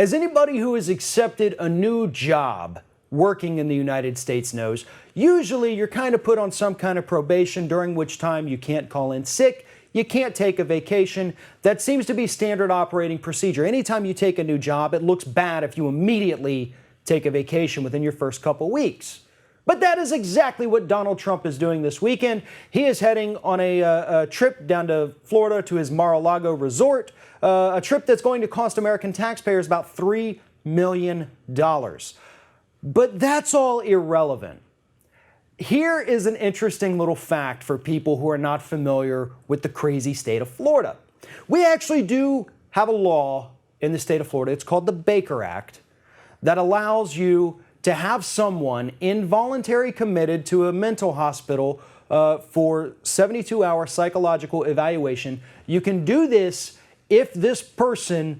As anybody who has accepted a new job working in the United States knows, usually you're kind of put on some kind of probation, during which time you can't call in sick, you can't take a vacation. That seems to be standard operating procedure. Anytime you take a new job, it looks bad if you immediately take a vacation within your first couple weeks. But that is exactly what Donald Trump is doing this weekend. He is heading on a trip down to Florida to his Mar-a-Lago resort, a trip that's going to cost American taxpayers about $3 million. But that's all irrelevant. Here is an interesting little fact for people who are not familiar with the crazy state of Florida. We actually do have a law in the state of Florida. It's called the Baker Act that allows you to have someone involuntarily committed to a mental hospital for 72-hour psychological evaluation. You can do this if this person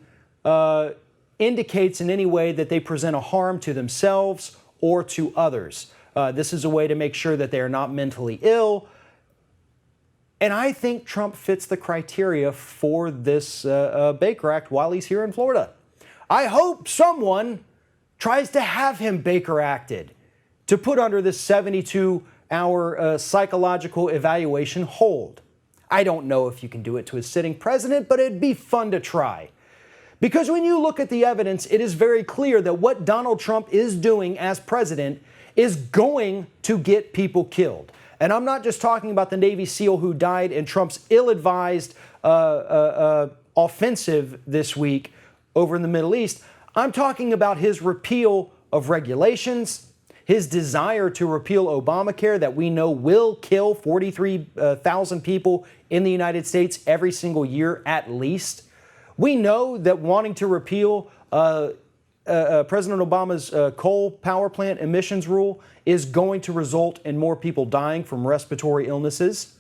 indicates in any way that they present a harm to themselves or to others. This is a way to make sure that they are not mentally ill. And I think Trump fits the criteria for this Baker Act while he's here in Florida. I hope someone tries to have him Baker acted to put under this 72-hour psychological evaluation hold. I don't know if you can do it to a sitting president, but it'd be fun to try. Because when you look at the evidence, it is very clear that what Donald Trump is doing as president is going to get people killed. And I'm not just talking about the Navy SEAL who died in Trump's ill-advised offensive this week over in the Middle East. I'm talking about his repeal of regulations, his desire to repeal Obamacare that we know will kill 43,000 people in the United States every single year at least. We know that wanting to repeal President Obama's coal power plant emissions rule is going to result in more people dying from respiratory illnesses.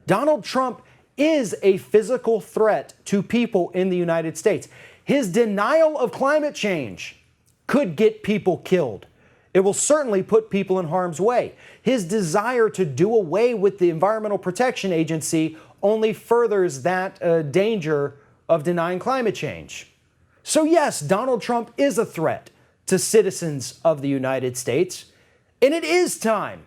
Donald Trump is a physical threat to people in the United States. His denial of climate change could get people killed. It will certainly put people in harm's way. His desire to do away with the Environmental Protection Agency only furthers that danger of denying climate change. So yes, Donald Trump is a threat to citizens of the United States, and it is time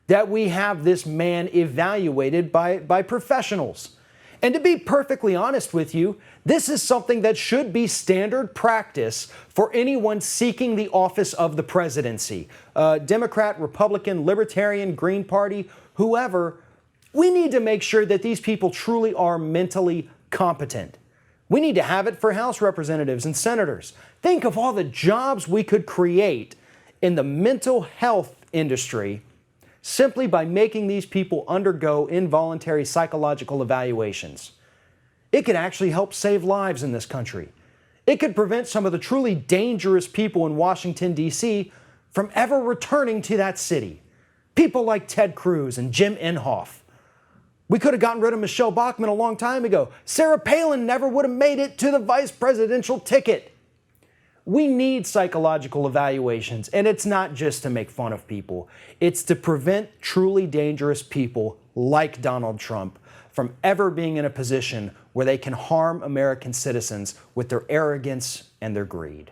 that we have this man evaluated by professionals. And to be perfectly honest with you, this is something that should be standard practice for anyone seeking the office of the presidency. Democrat, Republican, Libertarian, Green Party, whoever, we need to make sure that these people truly are mentally competent. We need to have it for House representatives and senators. Think of all the jobs we could create in the mental health industry simply by making these people undergo involuntary psychological evaluations. It could actually help save lives in this country. It could prevent some of the truly dangerous people in Washington, D.C. from ever returning to that city. People like Ted Cruz and Jim Inhofe. We could have gotten rid of Michelle Bachmann a long time ago. Sarah Palin never would have made it to the vice presidential ticket. We need psychological evaluations, and it's not just to make fun of people. It's to prevent truly dangerous people like Donald Trump from ever being in a position where they can harm American citizens with their arrogance and their greed.